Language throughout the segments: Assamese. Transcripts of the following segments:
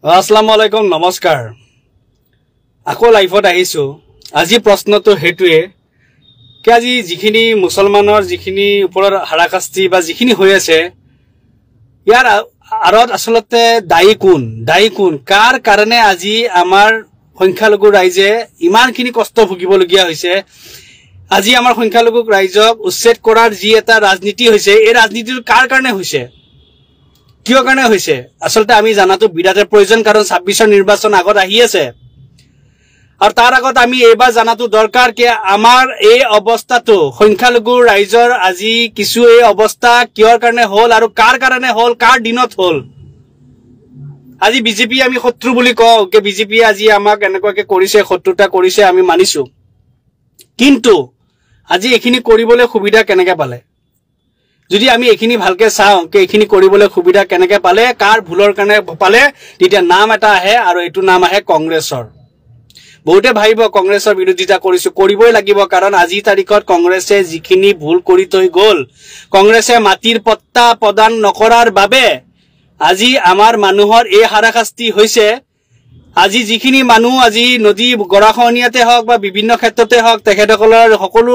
আসসালামু আলাইকুম নমস্কাৰ আকৌ লাইভত আহিছো আজি প্ৰশ্নটো হেতুৱে কি আজি যিখিনি মুছলমানৰ যিখিনি ওপৰৰ হাৰাকাস্তি বা যিখিনি হৈ আছে ইয়াৰ আৰত আসলতে দায়ী কোন কাৰ কাৰণে আজি আমাৰ সংখ্যালঘু ৰাইজে ইমানখিনি কষ্ট ভুগিবলগীয়া হৈছে আজি আমাৰ সংখ্যালঘু ৰাইজক উচ্ছেদ কৰাৰ যি এটা ৰাজনীতি হৈছে এই ৰাজনীতিৰ কাৰ কাৰণে হৈছে কিয় কাৰণে হৈছে আসলতে আমি জানাটো বিৰাটৰ প্ৰয়োজন কাৰণ 26 নিৰ্বাচন আগত আহি আছে আৰু তাৰ আগত আমি এবাৰ জানাটো দৰকাৰ কি আমাৰ এই অৱস্থাটো সংখ্যালঘু ৰাইজৰ আজি কিছু এই অৱস্থা কিয়ৰ কাৰণে হল আৰু কাৰ কাৰণে হল কাৰ দিনত হল আজি বিজেপি আমি শত্ৰু বুলি কওঁ যে বিজেপি আজি আমাক এনেকুৱাকে কৰিছে শত্ৰুতা কৰিছে আমি মানিছো কিন্তু আজি এখিনি কৰিবলৈ সুবিধা কেনেকৈ পালে যদি আমি এখিনি ভালকে চাও কে এখিনি কৰিবলৈ সুবিধা কেনেকৈ পালে কাৰ ভুলৰ কাৰণে পালে তেতিয়া নাম এটা আহে আৰু এটো নাম আহে কংগ্ৰেছৰ বহুতে ভাইব কংগ্ৰেছৰ বিৰোধিতা কৰিছো কৰিবই লাগিব কাৰণ আজি তাৰিখত কংগ্ৰেছে যিখিনি ভুল কৰি থৈ গল কংগ্ৰেছে মাটিৰ পট্টা প্ৰদান নকৰাৰ বাবে আজি আমাৰ মানুহৰ এই হাৰাকাস্তি হৈছে আজি যিখিনি মানুহ আজি নদী গৰাখনিয়াতে হওক বা বিভিন্ন ক্ষেত্ৰতে হওক তেখেতসকলৰ সকলো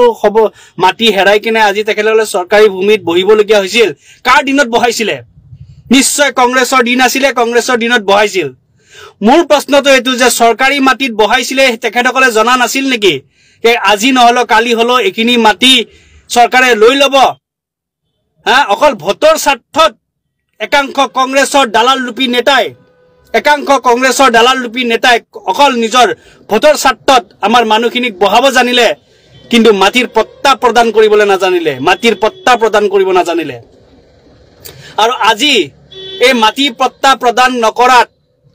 মাটি হেৰাই কিনে আজি তেখেতসকলে চৰকাৰী ভূমিত বহিবলগীয়া হৈছিল কাৰ দিনত বহাইছিলে নিশ্চয় কংগ্ৰেছৰ দিন আছিলে কংগ্ৰেছৰ দিনত বহাইছিল মোৰ প্ৰশ্নটো এটো যে চৰকাৰী মাটিত বহাইছিলে তেখেতসকলে জনা নাছিল নেকি যে আজি নহলো কালি হলো এখিনি মাটি চৰকাৰে লৈ লব অকল ভোটৰ স্বাৰ্থত একাংশ কংগ্ৰেছৰ দালাল লুপি নেতাই একাংশ কংগ্ৰেছৰ দালাল লুপি নেতাই অকল নিজৰ ভোটৰ স্বাৰ্থত আমাৰ মানুহখিনিক বহাব জানিলে কিন্তু মাটিৰ পট্টা প্ৰদান কৰিবলৈ নাজানিলে মাটিৰ পট্টা প্ৰদান কৰিব নাজানিলে আৰু আজি এই মাটি পট্টা প্ৰদান নকৰাত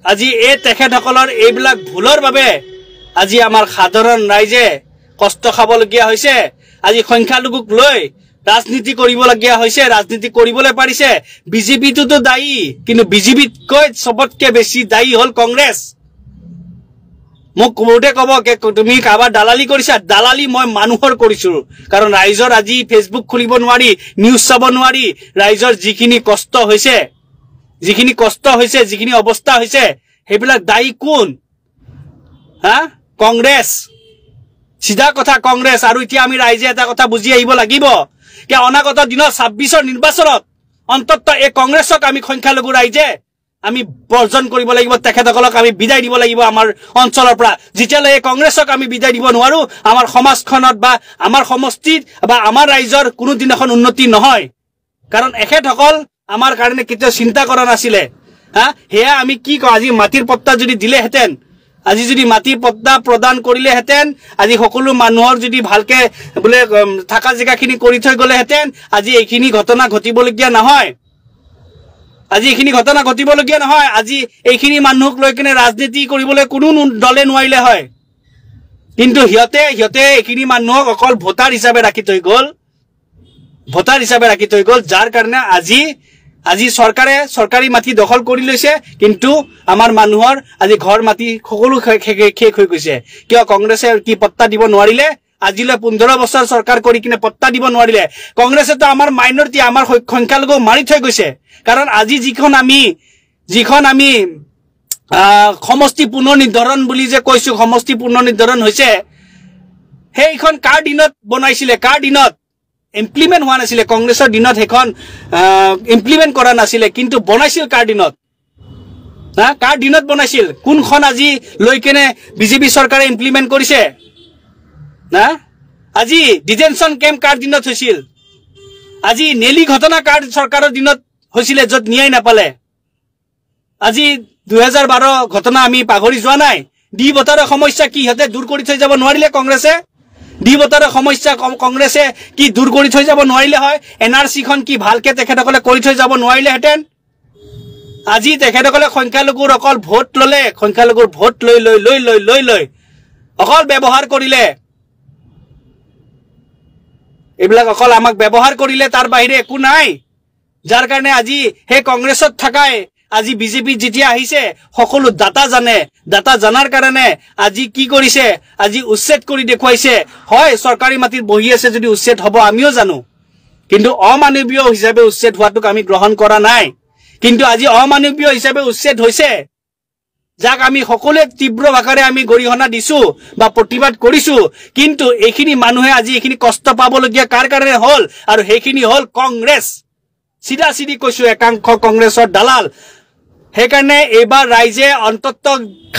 আজি এই তেখেতসকলৰ এইবিলাক ভুলৰ বাবে আজি আমাৰ সাধাৰণ ৰাইজে কষ্ট খাবলগীয়া হৈছে আজি সংখ্যালঘুক লৈ ৰাজনীতি কৰিবলগীয়া হৈছে ৰাজনীতি কৰিবলৈ পাৰিছে বিজেপিটো দায়ী কিন্তু বিজেপিতকৈ সবতকে বেছি দায়ী হল কংগ্ৰেছ মোক কোনোতে কব কে তুমি কাবাৰ দালালি কৰিছা দালালি মই মানুহৰ কৰিছো কাৰণ ৰাইজৰ আজি ফেসবুক খুলিব নোৱাৰি নিউজ চাব নোৱাৰি ৰাইজৰ যিখিনি কষ্ট হৈছে যিখিনি অৱস্থা হৈছে হেবিলাক দায়ী কোন কংগ্ৰেছ সিধা কথা কংগ্ৰেছ আৰু এতিয়া আমি ৰাইজে এটা কথা বুজি আহিব লাগিব কে অনাগত দিনত 26 নিৰ্বাচনত অন্তত এই কংগ্ৰেছক আমি সংখ্যালঘু ৰাইজে আমি বৰ্জন কৰিব লাগিব তেখেতসকলক আমি বিদায় দিব লাগিব আমাৰ অঞ্চলৰ পৰা যেতিয়ালৈ এই কংগ্ৰেছক আমি বিদায় দিব নোৱাৰো আমাৰ সমাজখনত বা আমাৰ সমষ্টিত বা আমাৰ ৰাইজৰ কোনো দিন এখন উন্নতি নহয় কাৰণ এখেতসকল আমাৰ কাৰণে কেতিয়া চিন্তা কৰা নাছিলে হেয়া আমি কি কওঁ আজি মাটিৰ পট্টা যদি দিলেহেঁতেন আজি যদি মাটিৰ পট্টা প্ৰদান কৰিলেহেঁতেন আজি সকলো মানুহৰ যদি ভালকে বোলে থাকা জেগাখিনি কৰি থৈ গলেহেঁতেন আজি এইখিনি ঘটনা ঘটিবলগীয়া নহয় আজি এইখিনি মানুহক লৈ কিনে ৰাজনীতি কৰিবলৈ কোনো দলে নোৱাৰিলে হয় কিন্তু সিহঁতে এইখিনি মানুহক অকল ভোটাৰ হিচাপে ৰাখি থৈ গল যাৰ কাৰণে আজি চৰকাৰে চৰকাৰী মাটি দখল কৰি লৈছে কিন্তু আমাৰ মানুহৰ আজি ঘৰ মাটি সকলো শেষ হৈ গৈছে কিয় কংগ্ৰেছে কি পট্টা দিব নোৱাৰিলে আজিলৈ 15 বছৰ চৰকাৰ কৰি কিনে পট্টা দিব নোৱাৰিলে কংগ্ৰেছে তো আমাৰ মাইনৰিটি আমাৰ সংখ্যালঘু মাৰি থৈ গৈছে কাৰণ আজি যিখন আমি সমষ্টি পুনৰ নিৰ্ধাৰণ বুলি যে কৈছো সমষ্টি পুনৰ নিৰ্ধাৰণ হৈছে সেইখন কাৰ দিনত বনাইছিলে কাৰ দিনত ইমপ্লিমেন্ট হোৱা নাছিলে কংগ্ৰেছৰ দিনত হেখন ইমপ্লিমেন্ট কৰা নাছিলে কিন্তু বনাইছিল কাৰ দিনত বনাইছিল কোনখন আজি লৈ কেনে বিজেপি চৰকাৰে ইমপ্লিমেন্ট কৰিছে আজি ডিটেনশন কেম্প কাৰ দিনত হৈছিল আজি নেলি ঘটনা কাৰ চৰকাৰৰ দিনত হৈছিল যত ন্যায় নাপালে আজি 2012 ঘটনা আমি পাহৰি যোৱা নাই ডি বটাৰৰ সমস্যা কি হতে দূৰ কৰি থৈ যাব নোৱাৰিলে কংগ্ৰেছে ডি বটাৰৰ সমস্যা কংগ্ৰেছে কি দূৰ কৰি থৈ যাব নোৱাৰিলে হয় এনআৰসি খন কি ভালকে তেখেতসকলে কৰি থৈ যাব নোৱাৰিলেহেঁতেন আজি তেখেতসকলে সংখ্যালঘুৰ অকল ভোট ললে সংখ্যালঘুৰ ভোট লৈ অকল ব্যৱহাৰ কৰিলে এইবিলাক অকল আমাক ব্যৱহাৰ কৰিলে তাৰ বাহিৰে একো নাই যাৰ কাৰণে আজি হে কংগ্ৰেছত থাকাই আজি বিজেপি যেতিয়া আহিছে সকলো ডাটা জানাৰ কাৰণে আজি কি কৰিছে আজি উচ্ছেদ কৰি দেখুৱাইছে হয় চৰকাৰী মাটিত বহি আছে যদি উচ্ছেদ হ'ব আমিও জানো কিন্তু অমানৱীয় হিচাপে উচ্ছেদ হোৱাটোক আমি গ্ৰহণ কৰা নাই কিন্তু আজি অমানৱীয় হিচাপে উচ্ছেদ হৈছে যাক আমি সকলোৱে তীব্ৰ ভাষাৰে আমি গৰিহণা দিছো বা প্ৰতিবাদ কৰিছো কিন্তু এইখিনি মানুহে আজি এইখিনি কষ্ট পাবলগীয়া কাৰ কাৰণে হল আৰু সেইখিনি হল কংগ্ৰেছ সিধা সিধি কৈছো একাংশ কংগ্ৰেছৰ দালাল সেইকাৰণে এইবাৰ ৰাইজে অন্তত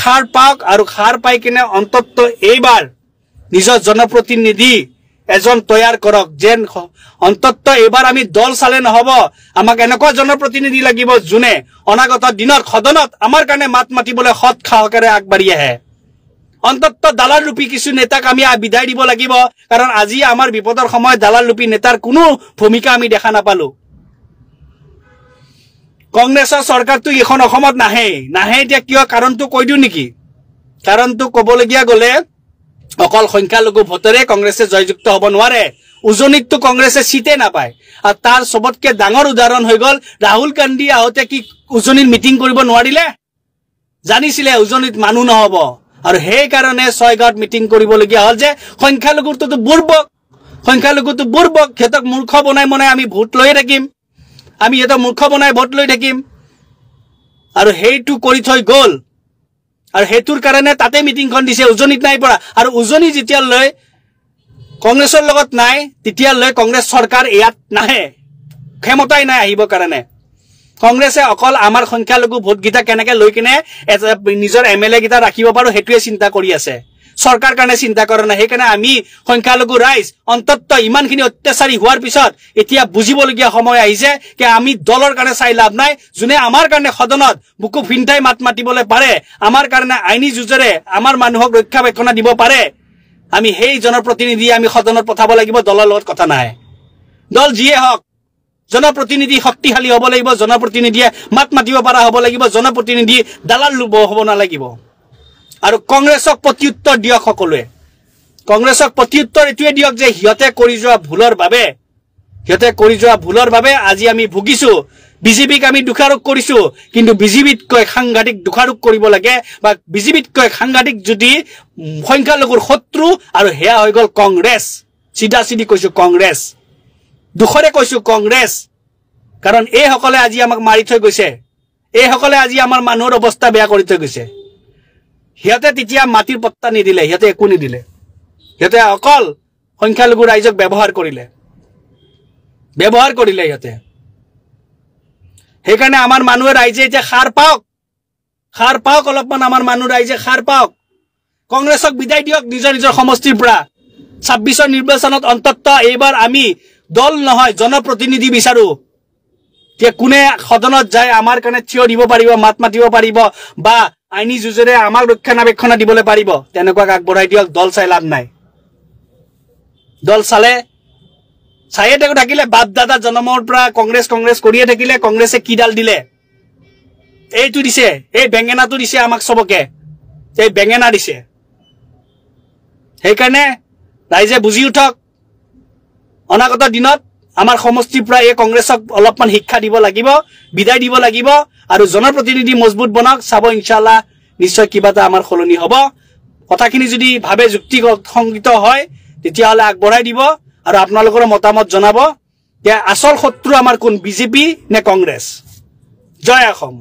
খাৰ পাওক আৰু খাৰ পাই কিনে অন্তত এইবাৰ নিজৰ জনপ্ৰতিনিধি এজন তৈয়াৰ কৰক যেন অন্তত এইবাৰ আমি দল চালে নহব আমাক এনেকুৱা জনপ্ৰতিনিধি লাগিব যোনে অনাগত দিনত সদনত আমাৰ কাৰণে মাত মাতিবলৈ সৎ সাহসেৰে আগবাঢ়ি আহে অন্তত দালাল ৰূপী কিছু নেতাক আমি বিদায় দিব লাগিব কাৰণ আজি আমাৰ বিপদৰ সময়ত দালাল ৰূপী নেতাৰ কোনো ভূমিকা আমি দেখা নাপালো কংগ্ৰেছৰ চৰকাৰটো এখন অসমত নাহে এতিয়া কিয় কাৰণটো কৈ দিও নেকি কাৰণটো ক'বলগীয়া গলে অকল সংখ্যালঘু ভোটেৰে কংগ্ৰেছে জয়যুক্ত হ'ব নোৱাৰে উজনিতটো কংগ্ৰেছে সিটে নাপায় আৰু তাৰ সবতকে ডাঙৰ উদাহৰণ হৈ গল ৰাহুল গান্ধী আহতে কি উজনিত মিটিং কৰিব নোৱাৰিলে জানিছিলে উজনিত মানুহ নহব আৰু সেই কাৰণে ছয়গাঁৱত মিটিং কৰিবলগীয়া হল যে সংখ্যালঘুটো বুৰ্বক সিহঁতক মূৰ্খ বনাই আমি ভোট লৈ থাকিম আমি এটা মূৰ্খ বনাই ভোট লৈ থাকিম আৰু হেইটো কৰি থৈ গল আৰু হেতুৰ কাৰণে তাতে মিটিংখন দিছে উজনিত নাই পৰা আৰু উজনি যেতিয়ালৈ কংগ্ৰেছৰ লগত নাই তেতিয়ালৈ কংগ্ৰেছ চৰকাৰ ইয়াত নাহে ক্ষমতাই নাই আহিব কাৰণে কংগ্ৰেছে অকল আমাৰ সংখ্যালঘু ভোট গিটা কেনেকে লৈ কিনে নিজৰ এমএলএ গিটা ৰাখিব পাৰো হেতুৱে চিন্তা কৰি আছে সৰকাৰ কাৰণে চিন্তা কৰে না সেইকাৰণে আমি সংখ্যালঘু ৰাইজ অন্তত ইমানখিনি অত্যাচাৰী হোৱাৰ পিছত এতিয়া বুজিবলগীয়া সময় আহিছে যে আমি দলৰ কাৰণে চাই লাভ নাই যোনে আমাৰ কাৰণে সদনত বুকু ফিন্টাই মাত মাতিবলৈ পাৰে আমাৰ কাৰণে আইনী যুঁজৰে আমাৰ মানুহক ৰক্ষাবেক্ষণ দিব পাৰে আমি সেই জনপ্ৰতিনিধি আমি সদনত পঠাব লাগিব দলৰ লগত কথা নাই দল যিয়ে হওক জনপ্ৰতিনিধি শক্তিশালী হ'ব লাগিব জনপ্ৰতিনিধিয়ে মাত মাতিব পৰা হ'ব লাগিব জনপ্ৰতিনিধি দালাল হ'ব নালাগিব আৰু কংগ্ৰেছক প্ৰত্যুত্তৰ দিয়ক সকলোৱে কংগ্ৰেছক প্ৰত্যুত্তৰ এটোৱে দিয়ক যে হিয়তে কৰি যোৱা ভুলৰ বাবে আজি আমি ভুগিছো বিজেপিক আমি দুখাৰোপ কৰিছো কিন্তু বিজেপিতকৈ সাংঘাতিক দুখাৰোপ কৰিব লাগে বা বিজেপিতকৈ সাংঘাতিক যদি সংখ্যালঘুৰ শত্ৰু আৰু হেয়া হৈ গল কংগ্ৰেছ সিধা সিধি কৈছো কংগ্ৰেছ দুখৰে কৈছো কংগ্ৰেছ কাৰণ এই সকলে আজি আমাক মাৰি থৈ গৈছে এই সকলে আজি আমাৰ মানুহৰ অৱস্থা বেয়া কৰি থৈ গৈছে হিয়তে তেতিয়া মাটিৰ পত্তা নিদিলে হিয়তে একো নিদিলে হিয়তে অকল সংখ্যালঘু ৰাইজক ব্যৱহাৰ কৰিলে হিয়তে সেইকাৰণে আমাৰ মানুহে ৰাইজে এতিয়া খাৰ পাওক অলপমান আমাৰ মানুহ ৰাইজে খাৰ পাওক কংগ্ৰেছক বিদায় দিয়ক নিজৰ সমষ্টিৰ পৰা 26ৰ নিৰ্বাচনত অন্তত এইবাৰ আমি দল নহয় জনপ্ৰতিনিধি বিচাৰো যে কোনে সদনত যায় আমাৰ কাৰণে থিয় দিব পাৰিব মাত মাতিব পাৰিব বা আইনী যুঁজৰে আমাক ৰক্ষণাবেক্ষণ দিবলৈ পাৰিব তেনেকুৱা আগবঢ়াই দিয়ক দল চাই লাভ নাই দল চায়ে থাকিলে বাপ দাদা জন্মৰ পৰা কংগ্ৰেছ কৰিয়ে থাকিলে কংগ্ৰেছে কিডাল দিলে এইটো দিছে এই বেঙেনাটো দিছে আমাক সবকে এই বেঙেনা দিছে সেইকাৰণে ৰাইজে বুজি উঠক অনাগত দিনত আমাৰ সমষ্টিৰ পৰা এই কংগ্ৰেছক অলপমান শিক্ষা দিব লাগিব বিদায় দিব লাগিব আৰু জনপ্ৰতিনিধি মজবুত বনাওক চাব ইনশাআল্লাহ নিশ্চয় কিবা এটা আমাৰ খলনি হ'ব কথাখিনি যদি ভাবে যুক্তি সংগীত হয় তেতিয়াহলে আগবঢ়াই দিব আৰু আপোনালোকৰ মতামত জনাব যে আসল শত্ৰু আমাৰ কোন বিজেপি নে কংগ্ৰেছ জয় অসম।